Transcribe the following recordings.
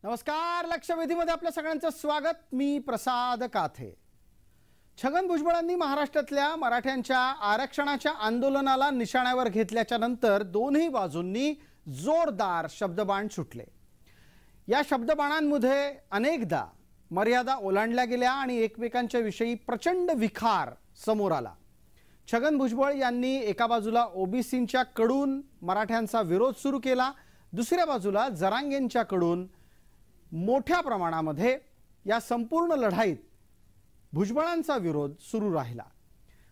नमस्कार. लक्षवेधीमध्ये आपल्या सगळ्यांचं स्वागत. मी प्रसाद काथे. छगन भुजबळांनी महाराष्ट्रातल्या मराठ्यांच्या आरक्षणाच्या आंदोलनाला निशाण्यावर घेतल्याच्या नंतर दोन्ही बाजूंनी जोरदार शब्दबाण सुटले. या शब्दबाणांमध्ये अनेकदा मर्यादा ओलांडल्या गेल्या आणि एकमेकांच्या विषयी प्रचंड विखार समोर आला. छगन भुजबळ यांनी एका बाजूला ओबीसींच्या कडून मराठ्यांचा विरोध सुरू केला, दुसऱ्या बाजूला जरांगेंच्या कडून मोठ्या प्रमाणामध्ये या संपूर्ण लढाईत भुजबळांचा विरोध सुरू राहिला.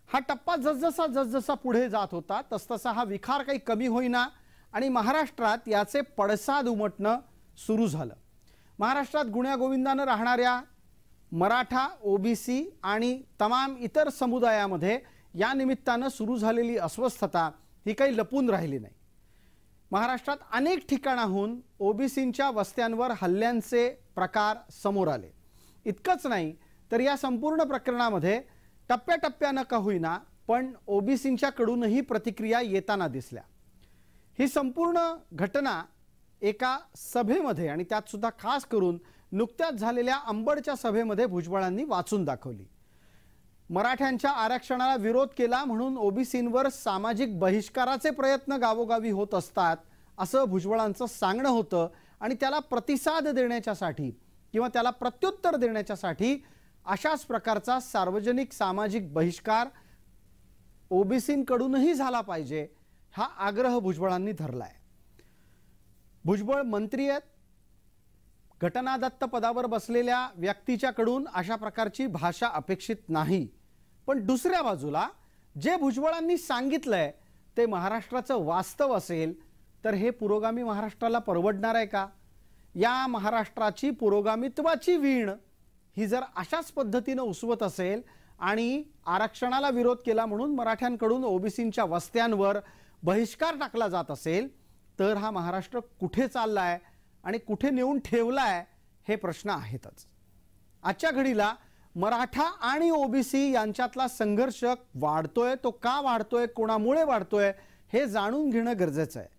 हा टप्पा जसजसा पुढे जात होता तसतसा हा विखार काही कमी होईना आणि महाराष्ट्रात याचे पडसाद उमटणं सुरू झालं. महाराष्ट्रात गुण्यागोविंदानं राहणाऱ्या मराठा, ओबीसी आणि तमाम इतर समुदायामध्ये या निमित्तानं सुरू झालेली अस्वस्थता ही काही लपून राहिली नाही. महाराष्ट्रात अनेक ठिकाणाहून ओबीसींच्या वस्त्यांवर हल्ल्यांचे प्रकार समोर आले. इतकंच नाही तर या संपूर्ण प्रकरणामध्ये टप्प्याटप्प्यानं का होईना पण ओबीसींच्या कडूनही प्रतिक्रिया येताना दिसल्या. ही संपूर्ण घटना एका सभेमध्ये आणि त्यात सुद्धा खास करून नुकत्याच झालेल्या अंबडच्या सभेमध्ये भुजबळांनी वाचून दाखवली. मराठ्यांच्या आरक्षणाला विरोध केला म्हणून ओबीसींवर सामाजिक बहिष्काराचे प्रयत्न गावोगावी होत असतात असं भुजबळांचं सांगणं होतं आणि त्याला प्रतिसाद देण्याच्यासाठी किंवा त्याला प्रत्युत्तर देण्याच्यासाठी अशाच प्रकारचा सार्वजनिक सामाजिक बहिष्कार ओबीसींकडूनही झाला पाहिजे हा आग्रह भुजबळांनी धरलाय. भुजबळ मंत्री आहेत, घटनादत्त पदावर बसलेल्या व्यक्तीच्याकडून अशा प्रकारची भाषा अपेक्षित नाही. पण दुसऱ्या बाजूला जे भुजबळांनी सांगितलंय ते महाराष्ट्राचं वास्तव असेल तर हे पुरोगामी महाराष्ट्राला परवडणार आहे का? या महाराष्ट्राची पुरोगामित्वाची वीण ही जर अशाच पद्धतीनं उसवत असेल आणि आरक्षणाला विरोध केला म्हणून मराठ्यांकडून ओबीसींच्या वस्त्यांवर बहिष्कार टाकला जात असेल तर हा महाराष्ट्र कुठे चाललाय आणि कुठे नेऊन ठेवलाय हे प्रश्न आहेतच. आजच्या घडीला मराठा आणि ओबीसी यांच्यातला संघर्ष वाढतोय. तो का वाढतोय, कोणामुळे वाढतोय हे जाणून घेणं गरजेचं आहे.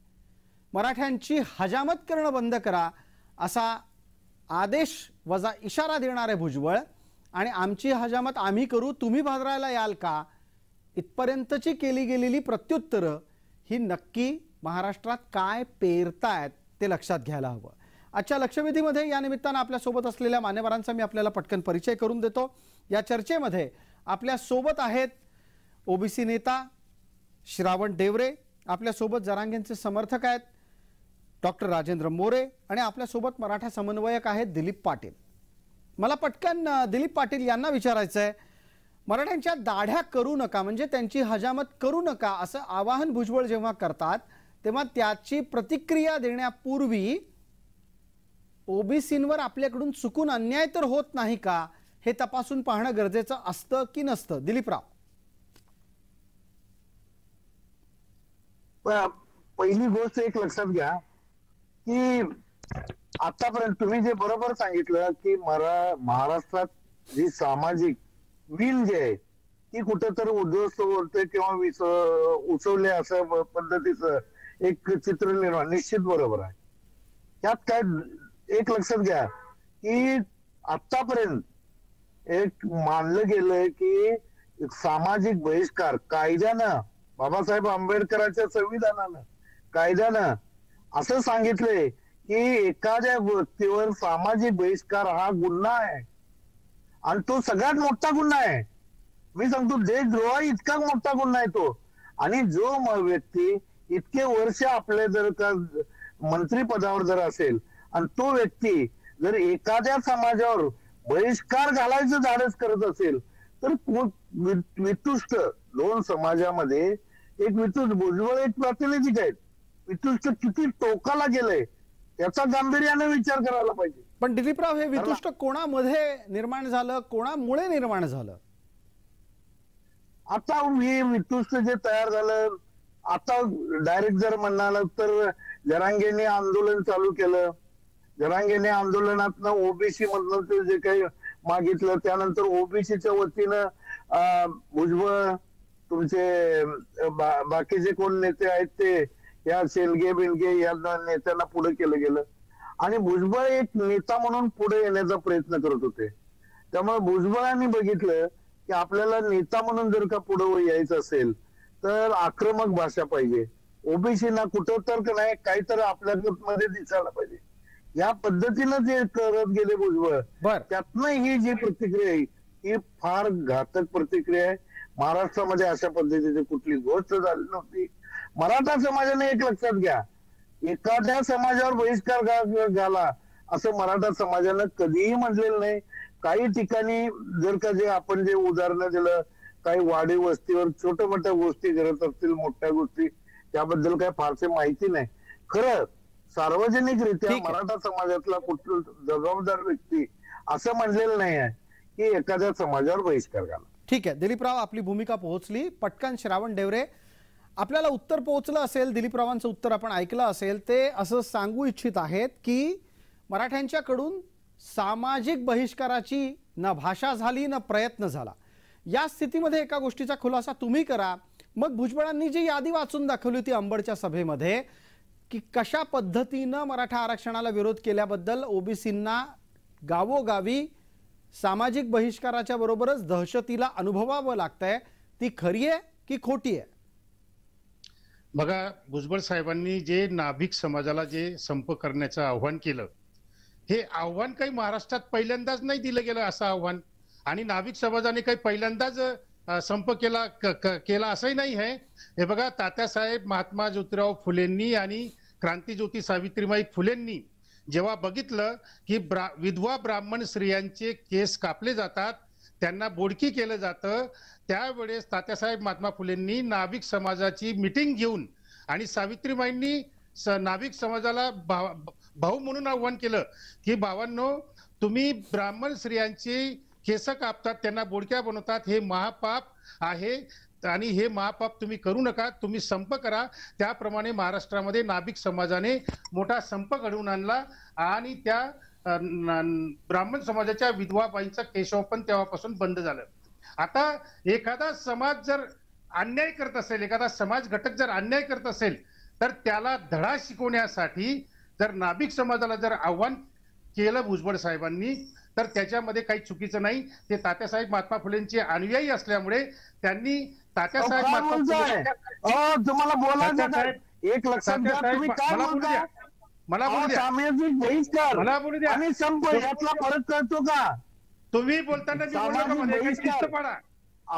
मराठ्यांची हजामत करणं बंद करा असा आदेश वजा इशारा देणारे भुजबळ आणि आमची हजामत आम्ही करू, तुम्ही भादरायला याल का इथपर्यंतची केली गेलेली प्रत्युत्तरं ही नक्की महाराष्ट्रात काय पेरतायत ते लक्षात घ्यायला हवं. आजच्या लक्षवेधीमध्ये या निमित्तानं आपल्या सोबत असलेल्या मान्यवरांचा मी आपल्याला पटकन परिचय करून देतो. या चर्चेमध्ये आपल्या सोबत आहेत ओबीसी नेता श्रावण देवरे, आपल्या सोबत जरांगेंचे समर्थक आहेत डॉक्टर राजेंद्र मोरे आणि आपल्या सोबत मराठा समन्वयक आहेत दिलीप पाटील. मला पटकन दिलीप पाटील यांना विचारायचं आहे, मराठ्यांच्या दाढ्या करू नका म्हणजे त्यांची हजामत करू नका असं आवाहन भुजबळ जेव्हा करतात तेव्हा त्याची प्रतिक्रिया देण्यापूर्वी ओबीसींवर आपल्याकडून चुकून अन्याय तर होत नाही का हे तपासून पाहणं गरजेचं असतं की नसतं? दिलीपराव. पहिली गोष्ट एक लक्षात घ्या की आतापर्यंत तुम्ही जे बरोबर सांगितलं की महाराष्ट्रात जी सामाजिक वीण जी आहे ती कुठेतरी उद्ध्वस्त होते किंवा उसवले असं पद्धतीचं एक चित्र निर्माण निश्चित बरोबर आहे. त्यात काय एक लक्षात घ्या की आतापर्यंत एक मानलं गेलंय की सामाजिक बहिष्कार कायद्यानं, बाबासाहेब आंबेडकरांच्या संविधानानं, कायद्यानं असं सांगितलंय की एखाद्या व्यक्तीवर सामाजिक बहिष्कार हा गुन्हा आहे आणि तो सगळ्यात मोठा गुन्हा आहे. मी सांगतो देशद्रोह इतका मोठा गुन्हा आहे तो. आणि जो व्यक्ती इतके वर्ष आपले जर का मंत्री पदावर जर असेल आणि तो व्यक्ती जर एखाद्या समाजावर बहिष्कार घालायचं धाडस करत असेल तर वितुष्ट दोन समाजामध्ये एक वितुष्ट भुजबळ एक प्रातिनिधिक आहेत, वितुष्ट किती टोकाला गेलंय याचा गांभीर्याने विचार करायला पाहिजे. पण दिलीपराव हे वितुष्ट कोणामध्ये निर्माण झालं, कोणामुळे निर्माण झालं? आता हे वितुष्ट जे तयार झालं आता डायरेक्ट जर म्हणाल तर जरांगेने आंदोलन चालू केलं. जरांगेने आंदोलनातनं ओबीसी मधनं जे काही मागितलं त्यानंतर ओबीसीच्या वतीनं भुजबळ तुमचे बाकीचे कोण नेते आहेत ते या शेलगे बिलगे या नेत्यांना पुढे केलं गेलं आणि भुजबळ एक नेता म्हणून पुढे येण्याचा प्रयत्न करत होते. त्यामुळे भुजबळांनी बघितलं की आपल्याला नेता म्हणून जर का पुढे यायचं असेल तर आक्रमक भाषा पाहिजे, ओबीसीना कुठं तर नाही काहीतरी आपल्या मध्ये दिसायला पाहिजे. या पद्धतीनं जे करत गेले भुजबळ, त्यातनं ही जी प्रतिक्रिया आहे ही फार घातक प्रतिक्रिया आहे. महाराष्ट्रामध्ये अशा पद्धतीची कुठली गोष्ट झाली नव्हती. मराठा समाजाने एक लक्षात घ्या, एखाद्या समाजावर बहिष्कार झाला असं मराठा समाजानं कधीही म्हटलेलं नाही. काही ठिकाणी जर का जे आपण जे उदाहरण दिलं, काही वाडी वस्तीवर छोट्या मोठ्या गोष्टी घडत असतील, मोठ्या गोष्टी, त्याबद्दल काही फारसे माहिती नाही. खरं सार्वजनिकरित्या मराठा समाजातला कुठला जबाबदार व्यक्ती असं म्हणलेलं नाही आहे की एखाद्या समाजावर बहिष्कार घाला. ठीक आहे दिलीपराव, आपली भूमिका पोहोचली. पटकन श्रावण डेवरे, आपल्याला उत्तर पोहोचलं असेल, दिलीपरावांचं उत्तर आपण ऐकलं असेल. ते असं सांगू इच्छित आहेत की मराठ्यांच्याकडून सामाजिक बहिष्काराची न भाषा झाली न प्रयत्न झाला. या स्थितीमध्ये एका गोष्टीचा खुलासा तुम्ही करा. मग भुजबळांनी जी यादी वाचून दाखवली होती अंबडच्या सभेमध्ये की कशा पद्धतीनं मराठा आरक्षणाला विरोध केल्याबद्दल ओबीसींना गावोगावी सामाजिक बहिष्काराच्या बरोबरच दहशतीला अनुभवावं लागतंय, ती खरी आहे की खोटी आहे? बघा, भुजबळ साहेबांनी जे नाभिक समाजाला जे संप करण्याचं आव्हान केलं, हे आव्हान काही महाराष्ट्रात पहिल्यांदाच नाही दिलं गेलं असं आव्हान. आणि नाभिक समाजाने काही पहिल्यांदाच संप केला असंही नाही आहे. हे बघा, तात्यासाहेब महात्मा ज्योतिराव फुलेंनी आणि क्रांतीज्योती सावित्रीबाई फुलेंनी जेव्हा बघितलं की विधवा ब्राह्मण स्त्रियांचे केस कापले जातात, त्यांना बोडकी केलं जातं, त्यावेळेस तात्यासाहेब महात्मा फुलेंनी नाभिक समाजाची मीटिंग घेऊन आणि सावित्रीबाईंनी नाभिक समाजाला भाऊ म्हणून आव्हान केलं की भावांनो, तुम्ही ब्राह्मण स्त्रियांची केस कापतात, त्यांना बोडक्या बनवतात, हे महापाप आहे आणि हे महापाप तुम्ही करू नका, तुम्ही संप करा. त्याप्रमाणे महाराष्ट्रामध्ये नाभिक समाजाने मोठा संप घडवून आणला आणि त्या ब्राह्मण समाजाच्या विधवा बाईंचा केशवपन तेव्हापासून बंद झालं. आता एखादा समाज जर अन्याय करत असेल, एखादा समाज घटक जर अन्याय करत असेल, तर त्याला धडा शिकवण्यासाठी जर नाभिक समाजाला जर आव्हान केलं भुजबळ साहेबांनी, तर त्याच्यामध्ये काही चुकीचं नाही. ते तात्यासाहेब महात्मा फुलेंचे अनुयायी असल्यामुळे त्यांनी तात्यासाहेब महात्मा तुम्हाला बोलायचं एक लक्षात घ्या, तुम्ही काय बोलताय? मला बोलू द्या, सामाजिक बहिष्कार मला बोलू द्या आणि संप यातला फरक कळतो का? तुम्ही बोलताना मी बोललो का? शिस्त पाडा,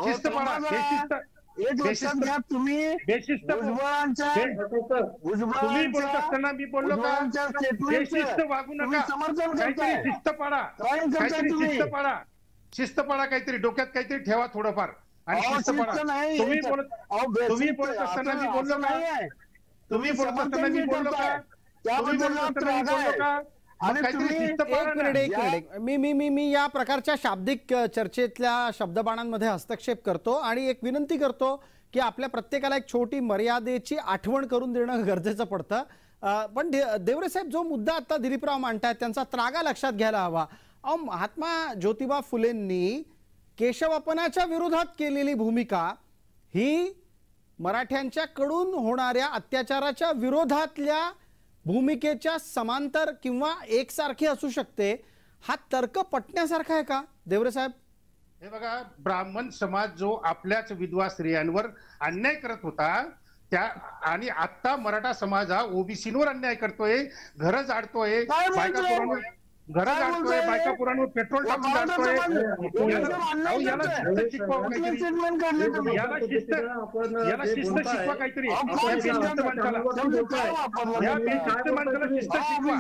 शिस्त पाडा. एक लक्षात घ्या, तुम्ही भुजबळांच्या तुम्ही बोलत असताना मी बोललो का? बेशिस्त वागू नका, समर्थन काहीतरी शिस्त पाडा, काहीतरी शिस्त पाडा, शिस्त पाडा, काहीतरी डोक्यात काहीतरी ठेवा थोडंफार आणि शिस्त पाडा. तुम्ही बोलत असताना मी बोललो का? तुम्ही बोलत असताना मी बोललो का? तुम्ही बोलत असताना मी बोललो का? मी या प्रकारच्या शाब्दिक चर्चेतल्या शब्दबाणांमध्ये हस्तक्षेप करतो आणि एक विनंती करतो की आपल्या प्रत्येकाला एक छोटी मर्यादेची आठवण करून देणं गरजेचं पडतं. पण देवरे साहेब, जो मुद्दा आता दिलीपराव मांडतायत त्यांचा त्रागा लक्षात घ्यायला हवा. महात्मा ज्योतिबा फुलेंनी केशवपनाच्या विरोधात केलेली भूमिका ही मराठ्यांच्या कडून होणाऱ्या अत्याचाराच्या विरोधातल्या भूमिकेच्या समांतर किंवा एकसारखी असू शकते. हा तर्क पटण्यासारखा आहे का देवरे साहेब? हे बघा, ब्राह्मण समाज जो आपल्याच विधवा स्त्रियांवर अन्याय करत होता, त्या आणि आता मराठा समाज हा ओबीसीवर अन्याय करतोय, घर जाडतोय, घरं जाडतोय, बायका पुरांवर पेट्रोल टाकून जाडतोय. याला शिस्त शिकवा काहीतरी, याला शिस्त शिकवा काहीतरी. बेशिस्त माणसाला, या बेशिस्त माणसाला शिस्त शिकवा.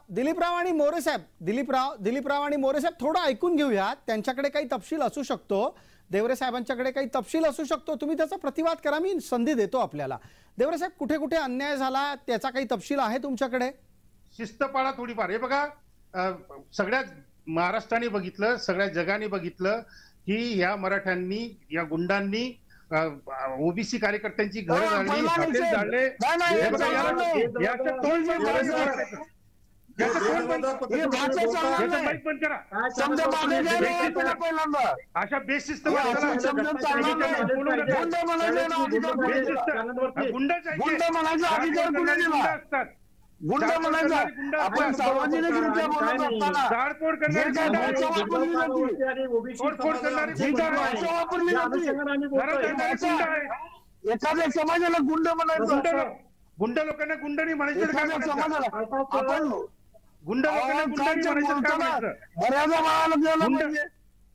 दिलीपराव आणि मोरे साहेब, दिलीपराव आणि मोरे साहेब थोडं ऐकून घेऊया. त्यांच्याकडे काही तपशील असू शकतो, देवरे साहेबांच्याकडे काही तपशील असू शकतो. तुम्ही त्याचा प्रतिवाद करा, मी संधी देतो आपल्याला. देवरे साहेब, कुठे कुठे अन्याय झाला त्याचा काही तपशील आहे तुमच्याकडे? शिस्त पाळा थोडीफार. हे बघा, सगळ्या महाराष्ट्राने बघितलं, सगळ्या जगाने बघितलं की या मराठ्यांनी, या गुंडांनी ओबीसी कार्यकर्त्यांची घरं जाळली, हॉटेल जाळले. याचं कोण बंद हे भाषा चालणार याचं नाही. माईक बंद करा. समजा मागे घ्यायला आहे तुला पहिल्यांदा. अशा बेशिस्त हे माणसाला असं समजून चालणार नाही. बोलू नका. गुंड म्हणायचे ना अधिकार कोणी दिला? बेशिस्त गुंडच आहे गुंड ते. म्हणायचा अधिकार कोणी गुंड दिला? असतात. गुंड म्हणायचा आपण सार्वजनिकरित्या बोलत असताना जाळपोळ जे करणारे काय गुंड भाषा आहेत. वापरली जाते, तोडफोड करणारे जी गुंड काय आहेत. भाषा वापरली जाते, घरात येणारे गुंड आहे. एखाद्या समाजाला गुंड म्हणायचं, गुंड लोकांना गुंड नाही म्हणायचं तर काय एखाद्या म्हणायचं? समाजाला आपण गुंड लोकांना गुंड नाही म्हणायचं तर काय म्हणायचं? मर्यादा बाळगला गेला गुंड पाहिजे.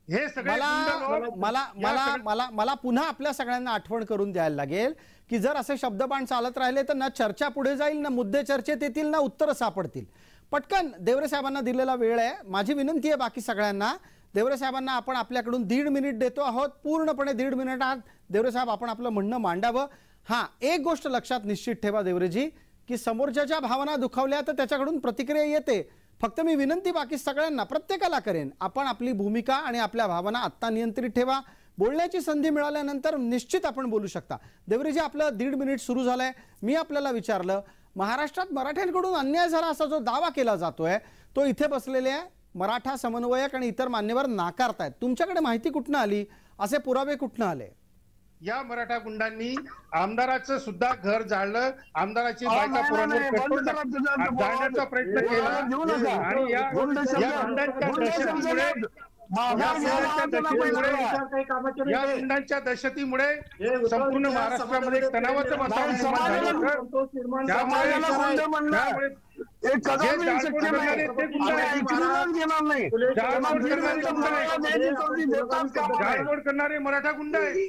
हे सगळे मला गुंड लोक मला या मला सगळ्या- मला मला पुन्हा आपल्या सगळ्यांना आठवण करून द्यायला लागेल की जर असे शब्दबाण चालत राहिले तर ना चर्चा पुढे जाईल, ना मुद्दे चर्चेत येतील, ना उत्तरं सापडतील. पटकन देवरे साहेबांना दिलेला वेळ आहे. माझी विनंती आहे बाकी सगळ्यांना, देवरे साहेबांना आपण आपल्याकडून 1.5 मिनिट देतो आहोत. पूर्णपणे 1.5 मिनिटात देवरे साहेब आपण आपलं म्हणणं मांडावं. हां, एक गोष्ट लक्षात निश्चित ठेवा देवरेजी, की समोरच्याच्या भावना दुखावल्या तर त्याच्याकडून प्रतिक्रिया येते. फक्त मी विनंती बाकी सगळ्यांना, प्रत्येकाला करेन, आपण आपली भूमिका आणि आपल्या भावना आत्ता नियंत्रित ठेवा. बोलण्याची संधी मिळाल्यानंतर निश्चित आपण बोलू शकता. देवरेजी, आपलं 1.5 मिनिट सुरू झालंय. मी आपल्याला विचारलं, महाराष्ट्रात मराठ्यांकडून अन्याय झाला असा जो दावा केला जातोय तो इथे बसलेले मराठा समन्वयक आणि इतर मान्यवर नाकारतायत. तुमच्याकडे माहिती कुठनं आली? असे पुरावे कुठनं आले? या मराठा गुंडांनी आमदाराचं सुद्धा घर जाळलं, आमदाराची बायका पुरांवर पेट्रोल जाळण्याचा प्रयत्न केला. आणि या गुंडांच्या दहशतीमुळे संपूर्ण महाराष्ट्रामध्ये तणावाचं वातावरण निर्माण झालं होतं. त्यामुळे जाळपोळ करणारे मराठा गुंड आहे.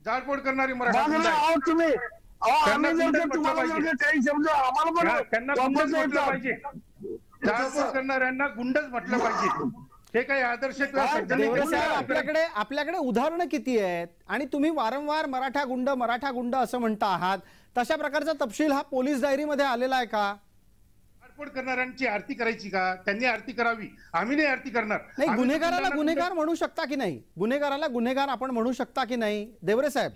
जाळपोळ करणारे मराठा गुंड आहे. त्यांना गुंडच म्हटलं पाहिजे. जाळपोळ करणाऱ्यांना गुंडच म्हटलं पाहिजे. हे काही आदर्श किंवा आपल्याकडे उदाहरणं किती आहेत आणि तुम्ही वारंवार मराठा गुंड असं म्हणता आहात. तशा प्रकारचा तपशील हा पोलीस डायरीमध्ये आलेला आहे का? जाळपोळ करणाऱ्यांची आरती करायची का? त्यांनी आरती करावी, आम्ही नाही आरती करणार. नाही, गुन्हेगाराला गुन्हेगार म्हणू शकता की नाही? गुन्हेगाराला गुन्हेगार आपण म्हणू शकता की नाही देवरे साहेब?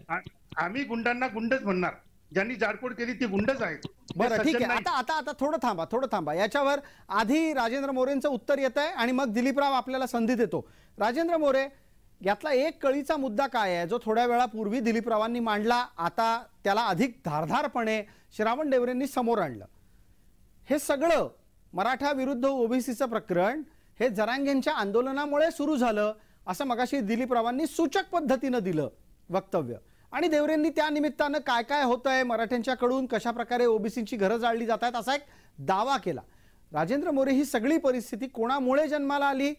आम्ही गुंडांना गुंडच म्हणणार. ज्यांनी जाळपोळ केली ती गुंडच आहेत. बरं, ठीक आहे. आता थोडं थांबा. याच्यावर आधी राजेंद्र मोरेंचं उत्तर येत आहे आणि मग दिलीपराव आपल्याला संधी देतो. राजेंद्र मोरे, यातला एक कळीचा मुद्दा काय आहे जो थोड्या वेळापूर्वी दिलीपरावांनी मांडला, आता त्याला अधिक धारधारपणे श्रावण डेवरेंनी समोर आणलं. हे सगळं मराठा विरुद्ध ओबीसीचं प्रकरण हे जरांगेंच्या आंदोलनामुळे सुरू झालं असं मगाशी दिलीपरावांनी सूचक पद्धतीनं दिलं वक्तव्य. आणि देवरेंनी त्या निमित्तानं काय काय होतंय मराठ्यांच्याकडून, कशा प्रकारे ओबीसीची घरं जाळली जात आहेत असा एक दावा केला. राजेंद्र मोरे, ही सगळी परिस्थिती कोणामुळे जन्माला आली?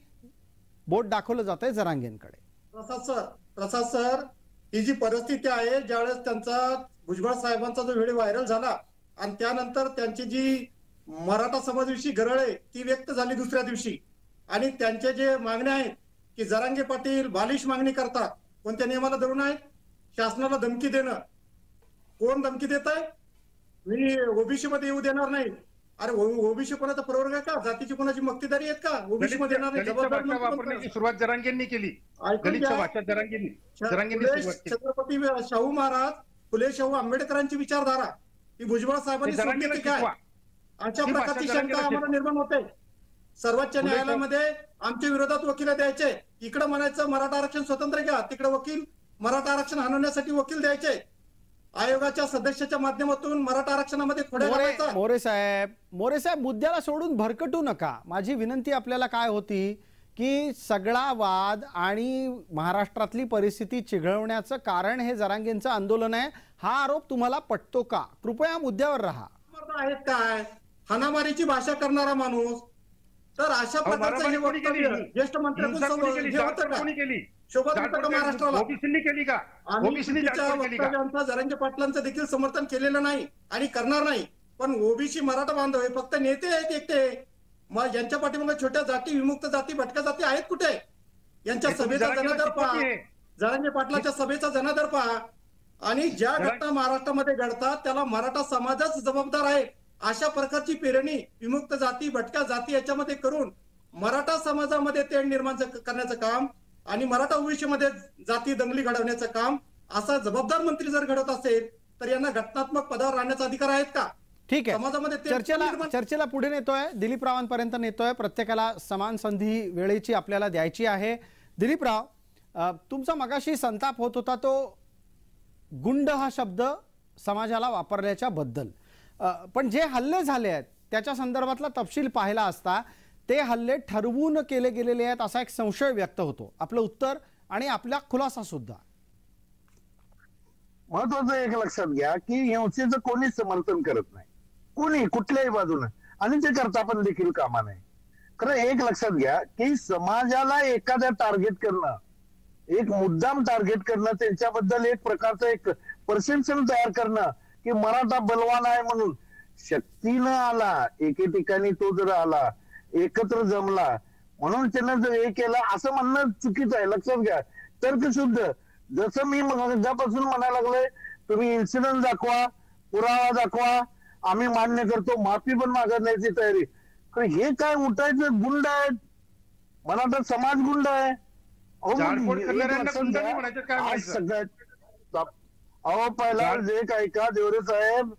बोट दाखवलं जातंय जरांगेंकडे. प्रसाद सर, ही जी परिस्थिती आहे, ज्यावेळेस त्यांचा भुजबळ साहेबांचा जो व्हिडिओ व्हायरल झाला आणि त्यानंतर त्यांची जी मराठा समाजाविषयी गरळ आहे ती व्यक्त झाली दुसऱ्या दिवशी, आणि त्यांचे जे मागण्या आहेत की जरांगे पाटील बालिश मागणी करतात, कोणत्या नियमाला धरून आहेत? शासनाला धमकी देणं. कोण धमकी देत आहे? मी ओबीसी मध्ये येऊ देणार नाही. अरे ओबीसी कोणाचा प्रवर्ग आहे का? जातीची कोणाची मक्तेदारी आहेत का? ओबीसी मध्ये येणार नाही. वापरण्याची सुरुवात जरांगेंनी केली. छत्रपती शाहू महाराज, फुले शाहू आंबेडकरांची विचारधारा ही भुजबळ साहेबांनी सोडली काय? अशा प्रकारची शंका आम्हाला निर्माण होते. सर्वोच्च न्यायालयामध्ये आमच्या विरोधात वकील द्यायचे. इकडे म्हणायचं मराठा आरक्षण स्वतंत्र घ्या, तिकडे वकील मराठा आरक्षण आणण्यासाठी वकील द्यायचे. आयोगाच्या सदस्याच्या माध्यमातून मराठा आरक्षणामध्ये खोड्या घालायचा. मोरे साहेब, मुद्द्याला सोडून भरकटू नका. माझी विनंती आपल्याला काय होती की सगळा वाद आणि महाराष्ट्रातली परिस्थिती चिघळवण्याचं कारण हे जरांगेंचं आंदोलन आहे, हा आरोप तुम्हाला पटतो का? कृपया मुद्द्यावर राहा. आहेत काय हाणामारीची भाषा करणारा माणूस? तर अशा प्रकारचं हे वक्तव्य ज्येष्ठ मंत्र्यांनी शोभत महाराष्ट्राला वक्तव्यांचा जरांगे पाटलांचं देखील समर्थन केलेलं नाही आणि करणार नाही. पण ओबीसी मराठा बांधव हे फक्त नेते आहेत एकटे. मग यांच्या पाठीमागे छोट्या जाती, विमुक्त जाती, भटक्या जाती आहेत कुठे? यांच्या सभेचा जनादर पहा, जरांगे पाटलाच्या सभेचा जनादर पहा. आणि ज्या घटना महाराष्ट्रामध्ये घडतात त्याला मराठा समाजच जबाबदार आहे. अशा प्रकारची पेरणी विमुक्त जाती, भटक्या जाती याच्यामध्ये करून मराठा समाजामध्ये तेढ निर्माण करण्याचं काम आणि मराठा ओबीसी मध्ये जाती दंगली घडवण्याचं काम असा जबाबदार मंत्री जर घडवत असेल तर यांना घटनात्मक पदावर राहण्याचा अधिकार आहेत का? ठीक आहे, समाजामध्ये ते चर्चेला पुढे नेतोय, दिलीपरावांपर्यंत नेतोय. प्रत्येकाला समान संधी वेळेची आपल्याला द्यायची आहे. दिलीपराव, तुमचा मगाशी संताप होत होता तो गुंड हा शब्द समाजाला वापरल्याच्या बद्दल, पण जे हल्ले झाले आहेत त्याच्या संदर्भातला तपशील पाहिला असता ते हल्ले ठरवून केले गेलेले आहेत असा एक संशय व्यक्त होतो. आपलं उत्तर आणि आपला खुलासा सुद्धा. महत्वाचं एक लक्षात घ्या की हिंसेचं कोणीच समर्थन करत नाही, कोणी कुठल्याही बाजूने, आणि ते करता पण देखील कामा नाही. खरं एक लक्षात घ्या की समाजाला एखाद्या टार्गेट करणं, एक मुद्दाम टार्गेट करणं, त्यांच्याबद्दल एक प्रकारचं एक परसेप्शन तयार करणं की मराठा बलवान आहे म्हणून, शक्तीनं आला एके ठिकाणी, तो जर आला एकत्र जमला म्हणून त्यानं जर हे केलं असं म्हणणं चुकीचं आहे. लक्षात घ्या, तर्कशुद्ध. जसं मी मगापासून म्हणायला लागलोय, तुम्ही इन्सिडेंट दाखवा, पुरावा दाखवा, आम्ही मान्य करतो, माफी पण मागण्याची तयारी. हे काय उठायचं गुंड आहेत, मराठा समाज गुंड आहे. अहो पहिला जे काय का देवरे साहेब,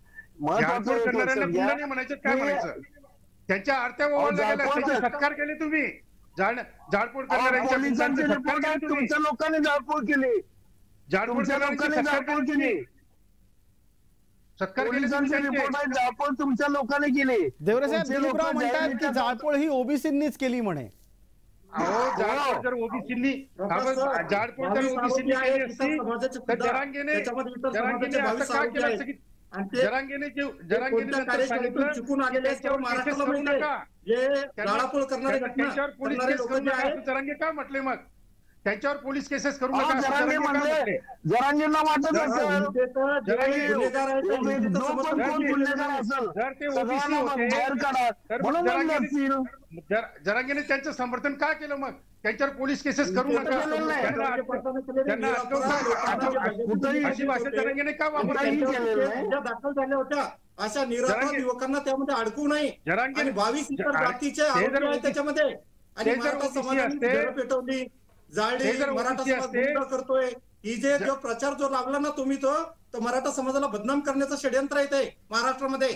त्यांच्या आरत्या सत्कार केले तुम्ही, जाळपोळ तुमच्या लोकांनी जाळपोळ केली, तुमच्या लोकांनी जाळपोळ केली, पोलिसांची रिपोर्ट आहे, जाळपोळ तुमच्या लोकांनी केली. देवरे साहेब, दिलीपराव म्हणतात की जाळपोळ ही ओबीसींनीच केली म्हणे. जाळपोळ जर ओबीसींनी जाळपोळ जर ओबीसींनी केली असती तर जरांगेने असं का केलं असतं की जरांगेने सांगितलं चुकून आलेले त्यांच्यावर पोलीस केस करू नका, जरांगे का म्हटले? मग त्यांच्यावर पोलीस केसेस करू नका जरांगेंना वाटत असेल जर ते ओबीसी होते तर जरांगेने त्यांचं समर्थन का केलं? मग त्यांच्यावर पोलीस केसेस करू नका, त्यांना अशी भाषा जरांगेने का वापरली? दाखल झाल्या होत्या अशा निरपराध युवकांना त्यामध्ये अडकू नये, आणि 22 इतर जातीचे आरोपी आहेत त्याच्यामध्ये, आणि मराठा समाजाने घर पेटवली, जाळली, मराठा समाज गुंड करतोय, ही जे जो प्रचार जो लागला ना तुम्ही, तो मराठा समाजाला बदनाम करण्याचं षडयंत्र येते महाराष्ट्रामध्ये.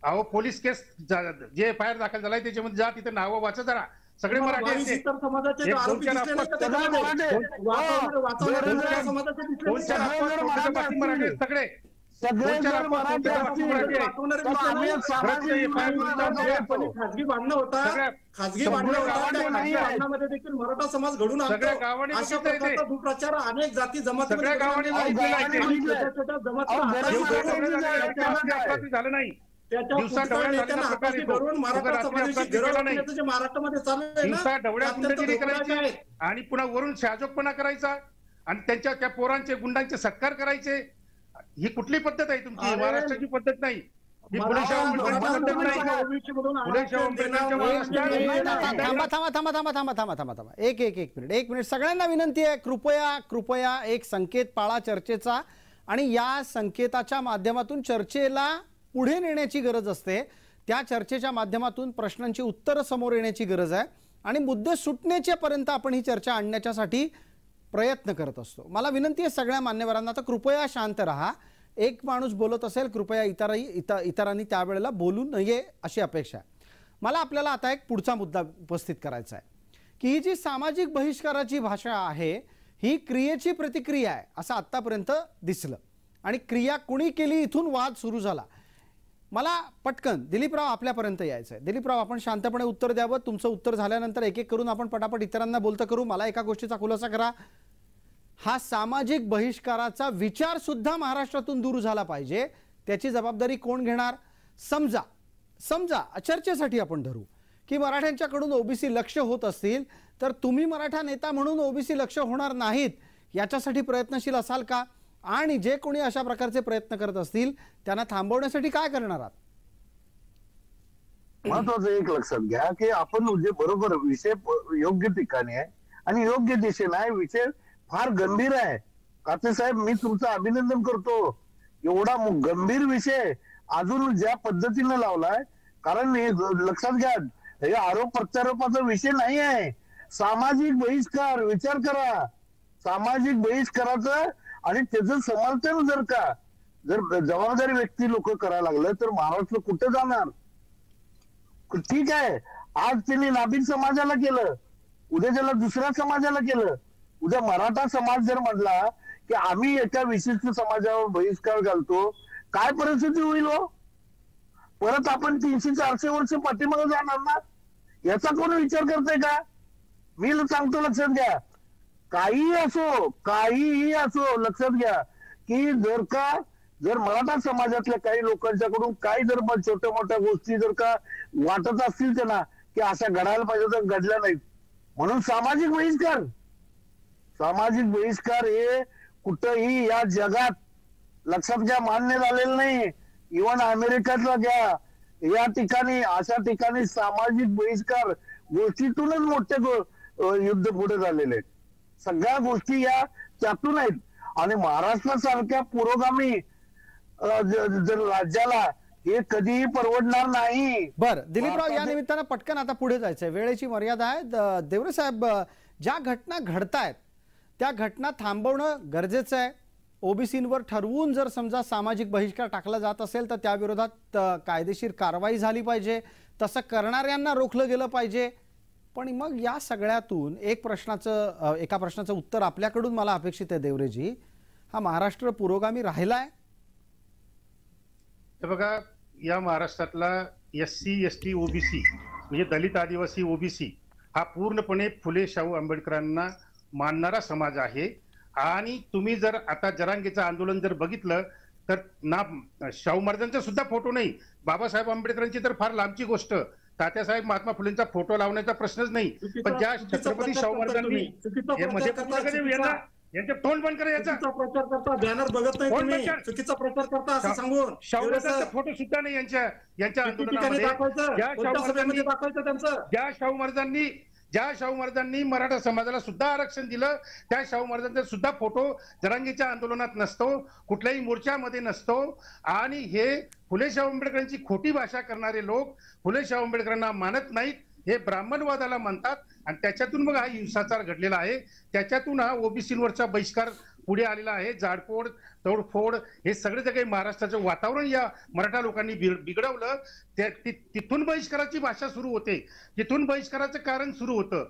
अहो पोलीस केस जे FIR दाखल झालाय त्याच्यामध्ये जा, तिथे नावं वाचा जरा, सगळे मराठी इतर समाजाचे आरोपी दिसले नाही का त्याच्यामध्ये? सगळे खाजगी भांडणं होता, खाजगी भांडणामध्ये देखील मराठा समाज घडून आणतो. अशा प्रकारचा दुप्रचार अनेक जाती जमातीमध्ये झालं नाही. महाराष्ट्रामध्ये करायचे आणि पुन्हा वरून शाजोगपणा करायचा आणि त्यांच्या त्या पोरांचे गुंडांचे सत्कार करायचे, ही कुठली पद्धत आहे तुमची? महाराष्ट्राची पद्धत नाही ही. एक मिनिट सगळ्यांना विनंती आहे, कृपया एक संकेत पाळा चर्चेचा, आणि या संकेताच्या माध्यमातून चर्चेला पुढे नेण्याची गरज असते. त्या चर्चेच्या माध्यमातून प्रश्नांची उत्तरं समोर येण्याची गरज आहे, आणि मुद्दे सुटण्याच्या पर्यंत आपण ही चर्चा आणण्यासाठी प्रयत्न करत असतो. मला विनंती आहे सगळ्या मान्यवरांना, तर कृपया शांत राहा. एक माणूस बोलत असेल, कृपया इतरांनी त्यावेळेला बोलू नये अशी अपेक्षा आहे. मला आपल्याला आता एक पुढचा मुद्दा उपस्थित करायचा आहे की ही जी सामाजिक बहिष्काराची भाषा आहे ही क्रियेची प्रतिक्रिया आहे असं आत्तापर्यंत दिसलं, आणि क्रिया कुणी केली इथून वाद सुरू झाला. मला पटकन दिलीपराव आपल्यापर्यंत यायचं आहे. दिलीपराव, आपण शांतपणे उत्तर द्यावं. तुमचं उत्तर झाल्यानंतर एक एक करून आपण पटापट इतरांना बोलतं करू. मला एका गोष्टीचा खुलासा करा, हा सामाजिक बहिष्काराचा विचार सुद्धा महाराष्ट्रातून दूर झाला पाहिजे, त्याची जबाबदारी कोण घेणार? समजा चर्चेसाठी आपण धरू की मराठ्यांच्याकडून ओबीसी लक्ष होत असतील, तर तुम्ही मराठा नेता म्हणून ओबीसी लक्ष होणार नाहीत याच्यासाठी प्रयत्नशील असाल का? आणि जे कोणी अशा प्रकारचे प्रयत्न करत असतील त्यांना थांबवण्यासाठी काय करणार आहात? महत्वाचं एक लक्षात घ्या की आपण जे बरोबर विषय योग्य ठिकाणी आहे आणि योग्य दिशेने आहे. विषय फार गंभीर आहे. काते साहेब, मी तुमचं अभिनंदन करतो. एवढा गंभीर विषय अजून ज्या पद्धतीने लावलाय, कारण हे लक्षात घ्या, हे आरोप प्रत्यारोपाचा विषय नाही आहे. सामाजिक बहिष्कार, विचार करा, सामाजिक बहिष्काराचं आणि त्याचं समर्थन जर जबाबदारी व्यक्ती लोक करायला लागलं तर महाराष्ट्र कुठे जाणार? ठीक आहे, आज त्यांनी नाभिक समाजाला केलं, उद्या त्याला दुसऱ्या समाजाला केलं. उद्या मराठा समाज जर म्हटला की आम्ही एका विशिष्ट समाजावर बहिष्कार घालतो, काय परिस्थिती होईल हो? परत आपण 300-400 वर्ष पाठीमागे जाणार ना? याचा कोण विचार करतोय का? मी सांगतो, लक्षात घ्या, काहीही असो लक्षात घ्या की जर मराठा समाजातल्या काही लोकांच्याकडून काही जर छोट्या मोठ्या गोष्टी जर का वाटत असतील त्यांना की अशा घडायला पाहिजे तर घडल्या नाहीत, म्हणून सामाजिक बहिष्कार हे कुठंही या जगात लक्षात घ्या मान्य झालेलं नाही. इव्हन अमेरिकेतला घ्या, या ठिकाणी अशा ठिकाणी सामाजिक बहिष्कार गोष्टीतूनच मोठे युद्ध पुढे झालेले आहेत. सगळ्या गोष्टी या त्यातून आहेत. आणि महाराष्ट्रासारख्या पुरोगामी जर राज्याला हे कधीही परवडणार नाही. बर दिलीपराव, या निमित्तानं पटकन आता पुढे जायचंय, वेळेची मर्यादा आहे. देवरे साहेब, ज्या घटना घडतायत त्या घटना थांबवणं गरजेचं आहे. ओबीसींवर ठरवून जर समजा सामाजिक बहिष्कार टाकला जात असेल तर त्या विरोधात कायदेशीर कारवाई झाली पाहिजे, तसं करणाऱ्यांना रोखलं गेलं पाहिजे. पण मग या सगळ्यातून एका प्रश्नाचं उत्तर आपल्याकडून मला अपेक्षित आहे देवरेजी. हा महाराष्ट्र पुरोगामी राहिलाय? बघा, या महाराष्ट्रातला SC ST OBC म्हणजे दलित आदिवासी OBC हा पूर्णपणे फुले शाहू आंबेडकरांना मानणारा समाज आहे. आणि तुम्ही जर आता जरांगेचं आंदोलन जर बघितलं तर ना शाहू महाराजांचा सुद्धा फोटो नाही, बाबासाहेब आंबेडकरांची तर फार लांबची गोष्ट, तात्यासाहेब महात्मा फुलेंचा फोटो लावण्याचा प्रश्नच नाही. पण ज्या छत्रपती शाहू महाराजांनी यांचे तोंड बंद करा, याचा प्रचार करता, बॅनर बघत नाही तुम्ही, चुकीचा प्रचार करता असं सांगून शाहू महाराजांचा फोटो सुद्धा नाही यांच्या आंदोलनामध्ये. ज्या शाहू महाराजांनी मराठा समाजाला सुद्धा आरक्षण दिलं, त्या शाहू महाराजांचा सुद्धा फोटो जरांगेच्या आंदोलनात नसतो, कुठल्याही मोर्चामध्ये नसतो. आणि हे फुले शाहू आंबेडकरांची खोटी भाषा करणारे लोक फुले शाहू आंबेडकरांना मानत नाहीत, हे ब्राह्मणवादाला म्हणतात. आणि त्याच्यातून मग हा हिंसाचार घडलेला आहे, त्याच्यातून हा ओबीसीवरचा बहिष्कार पुढे आलेला आहे. जाडपोड, तोडफोड हे सगळे जे काही महाराष्ट्राचं वातावरण या मराठा लोकांनी बिघडवलं, तिथून बहिष्काराची भाषा सुरू होते, तिथून बहिष्काराचं कारण सुरू होतं.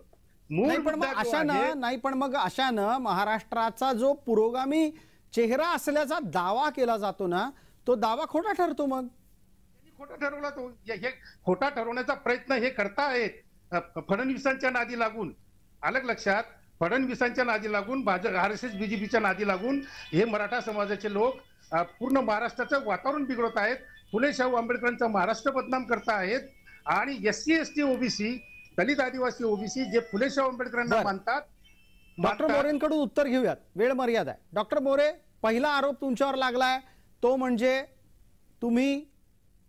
पण मग अशानं महाराष्ट्राचा जो पुरोगामी चेहरा असल्याचा दावा केला जातो ना, तो दावा खोटा ठरतो. मग खोटा ठरवला तो, हे खोटा ठरवण्याचा प्रयत्न हे करतायत फडणवीसांच्या नादी लागून. अलग लक्षात, फडणवीसांच्या नादी लागून, RSS BJPच्या नादी लागून हे मराठा समाजाचे लोक पूर्ण महाराष्ट्राचं वातावरण बिघडवत आहेत, फुले शाहू आंबेडकरांचा महाराष्ट्र बदनाम करत आहेत. आणि SC ST OBC, दलित आदिवासी OBC जे फुले शाहू आंबेडकरांना मानतात. डॉक्टर मोरेंकडून उत्तर घेऊयात, वेळ मर्यादा आहे. डॉक्टर मोरे, पहिला आरोप तुमच्यावर लागलाय तो म्हणजे तुम्ही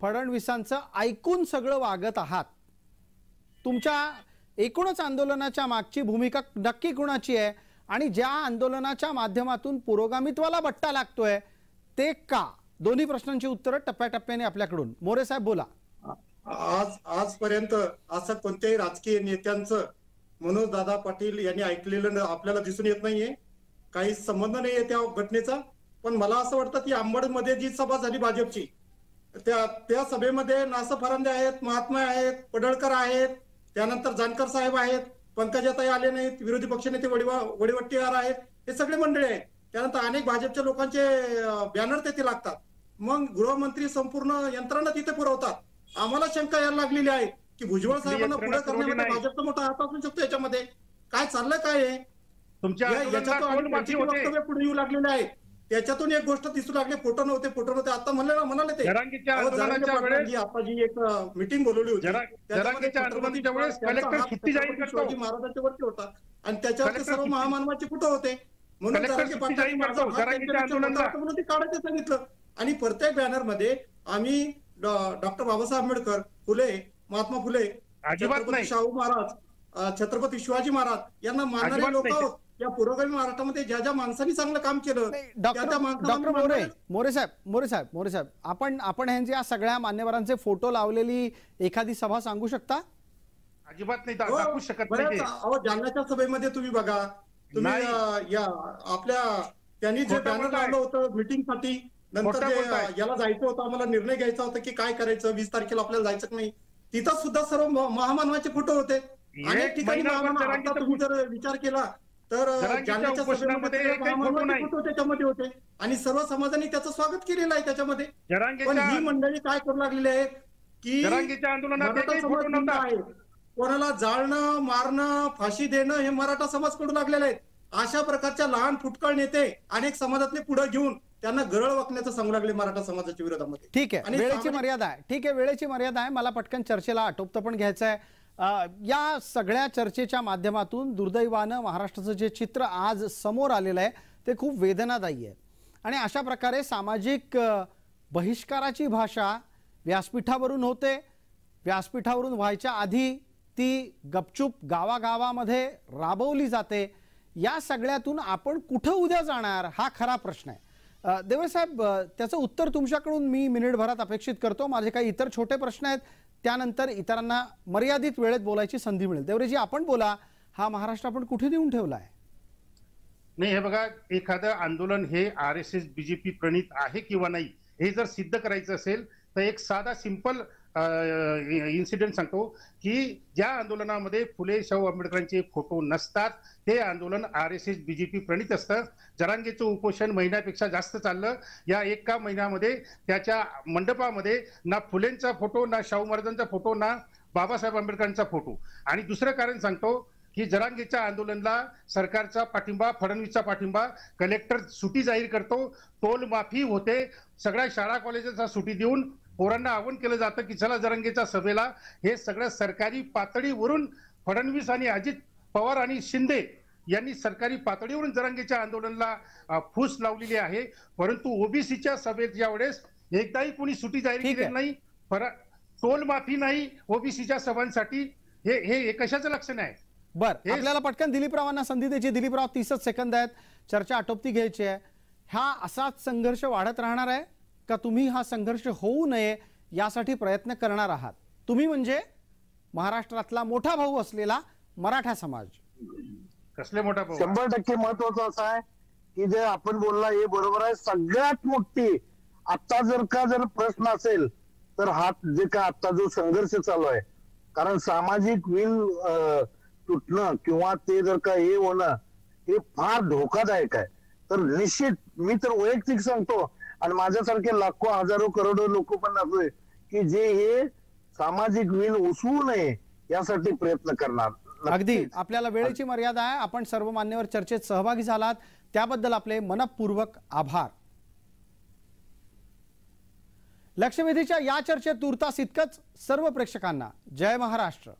फडणवीसांचं ऐकून सगळं वागत आहात. तुमच्या एकूणच आंदोलनाच्या मागची भूमिका नक्की कुणाची आहे आणि ज्या आंदोलनाच्या माध्यमातून पुरोगामित्वाला बट्टा लागतोय ते का? दोन्ही प्रश्नांची उत्तरं टप्प्याटप्प्याने आपल्याकडून. मोरे साहेब बोला. आजपर्यंत असं कोणत्याही राजकीय नेत्यांचं मनोज दादा पाटील यांनी ऐकलेलं आपल्याला दिसून येत नाहीये, काही संबंध नाहीये त्या घटनेचा. पण मला असं वाटतं की अंबडमध्ये जी सभा झाली भाजपची, त्या सभेमध्ये नासा फरांदे आहेत, महात्मा आहेत, पडळकर आहेत, त्यानंतर जानकर साहेब आहेत, पंकजाताई आले नाहीत, विरोधी पक्षनेते वडीवट्टीवार आहेत, हे सगळे मंडळी आहेत. त्यानंतर अनेक भाजपच्या लोकांचे बॅनर तेथे लागतात. मग गृहमंत्री संपूर्ण यंत्रणा तिथे पुरवतात. आम्हाला शंका यायला लागलेली आहे की भुजबळ साहेबांना पुढे करण्यामध्ये भाजपचा मोठा हात असू शकतो. याच्यामध्ये काय चाललंय, काय आहे, पुढे येऊ लागलेले आहेत. त्याच्यातून एक गोष्ट दिसू लागली, फोटो नव्हते आता म्हणाले ते आता जी एक मीटिंग बोलवली होती शिवाजी महाराजांच्या वरती होता आणि त्याच्यावरती सर्व महामानवाचे फोटो होते, म्हणून ते काढायचं सांगितलं. आणि प्रत्येक बॅनर मध्ये आम्ही डॉक्टर बाबासाहेब आंबेडकर, फुले, महात्मा फुले, छत्रपती शाहू महाराज, छत्रपती शिवाजी महाराज यांना मानणारे लोक आहोत. या पुरोगामी महाराष्ट्रामध्ये ज्या ज्या माणसांनी चांगलं काम केलं. डॉक्टर मोरे साहेब, आपण ह्यांचे या सगळ्या मान्यवरांचे फोटो लावलेली एखादी सभा सांगू शकता? अजिबात नाही, दाखवू शकत नाही. जालन्याच्या सभेमध्ये तुम्ही बघा, तुम्ही या आपल्या त्यांनी जे बॅनर लावलं होतं मीटिंगसाठी, नंतर खोटा बोलताय. याला जायचं होतं, आम्हाला निर्णय घ्यायचा होता की काय करायचं, 20 तारखेला आपल्याला जायचं नाही, तिथं सुद्धा सर्व महामानवाचे फोटो होते. अनेक ठिकाणी आता तुम्ही जर विचार केला तर जालन्याच्या उपोषणामध्ये एकही फोटो महामानवाचे नाही. फोटो त्याच्यामध्ये होते आणि सर्व समाजाने त्याचं स्वागत केलेलं आहे त्याच्यामध्ये. पण जरांगेच्या ही मंडळी काय करू लागलेली आहेत की जरांगेच्या आंदोलनात मराठा एकही समाज फोटो गुंड नव्हता. आहे, कोणाला जाळणं मारणं फाशी देणं हे मराठा समाज करू लागलेले आहेत. अशा प्रकारच्या लहान फुटकळ नेते अनेक समाजातले पुढे घेऊन त्यांना गरळ वाकण्याचं सांगू लागले मराठा समाजाच्या विरोधामध्ये. ठीक आहे, वेळेची मर्यादा आहे. ठीक आहे, वेळेची मर्यादा आहे. मला पटकन चर्चेला आटोपतं पण घ्यायचं आहे. या सगळ्या चर्चेच्या माध्यमातून दुर्दैवानं महाराष्ट्राचं जे चित्र आज समोर आलेलं आहे ते खूप वेदनादायी आहे. आणि अशा प्रकारे सामाजिक बहिष्काराची भाषा व्यासपीठावरून होते, व्यासपीठावरून व्हायच्या आधी ती गपचूप गावागावामध्ये राबवली जाते. या सगळ्यातून आपण कुठं उद्या जाणार हा खरा प्रश्न आहे. देवरे साहेब, त्याचं उत्तर तुमच्याकडून मी मिनिटभरात अपेक्षित करतो. माझे काही इतर छोटे प्रश्न आहेत, त्यानंतर इतरांना मर्यादित वेळेत बोलायची संधी मिळेल. देवरेजी, आपण बोला. हा महाराष्ट्र आपण कुठे देऊन ठेवला आहे? नाही, हे बघा, एखादं आंदोलन हे RSS BJP प्रणित आहे किंवा नाही हे जर सिद्ध करायचं असेल तर एक साधा सिंपल इन्सिडेंट सांगतो की ज्या आंदोलनामध्ये फुले शाहू आंबेडकरांचे फोटो नसतात ते आंदोलन RSS BJP प्रणित असतं. जरांगेचं उपोषण महिन्यापेक्षा जास्त चाललं. या एका महिन्यामध्ये त्याच्या मंडपामध्ये ना फुलेंचा फोटो, ना शाहू महाराजांचा फोटो, ना बाबासाहेब आंबेडकरांचा फोटो. आणि दुसरं कारण सांगतो की जरांगेच्या आंदोलनाला सरकारचा पाठिंबा, फडणवीसचा पाठिंबा, कलेक्टर सुटी जाहीर करतो, टोल माफी होते, सगळ्या शाळा कॉलेजेसला सुटी देऊन पोरांना आवाहन केलं जातं की चला जरांगेच्या सभेला. हे सगळं सरकारी पातळीवरून फडणवीस आणि अजित पवार आणि शिंदे यांनी सरकारी पातळीवरून जरांगेच्या आंदोलनाला फूस लावलेली आहे. परंतु ओबीसीच्या सभेत यावेळेस एकदाही कोणी सुटी जाहीर केली नाही, टोल माफी नाही ओबीसीच्या सभांसाठी. हे कशाचं लक्षण आहे? बरं, आपल्याला पटकन दिलीपरावांना संधी द्यायची. दिलीपराव, 30 सेकंद आहेत, चर्चा आटोपती घ्यायची आहे. हा असाच संघर्ष वाढत राहणार आहे का तुम्ही हा संघर्ष होऊ नये यासाठी प्रयत्न करणार आहात? तुम्ही म्हणजे महाराष्ट्रातला मोठा भाऊ असलेला मराठा समाज. कसले मोठा भाऊ? 100% महत्वाचं असं आहे की जे आपण बोलला हे बरोबर आहे. सगळ्यात मोठी आता जर प्रश्न असेल तर हा जे का आता जो संघर्ष चालू आहे, कारण सामाजिक विण तुटणं किंवा ते जर का हे होणं हे फार धोकादायक आहे. तर निश्चित मी तर वैयक्तिक सांगतो आणि माझ्यासारखे लाखो हजारो करोडो लोक पण असले की जे हे सामाजिक विण उसवू नये यासाठी प्रयत्न करणार. अगदी, आपल्याला वेळेची मर्यादा आहे. आपण सर्व मान्यवर चर्चेत सहभागी झालात त्याबद्दल आपले मनपूर्वक आभार. लक्षवेधीच्या या चर्चेत तुर्तास इतकंच. सर्व प्रेक्षकांना जय महाराष्ट्र.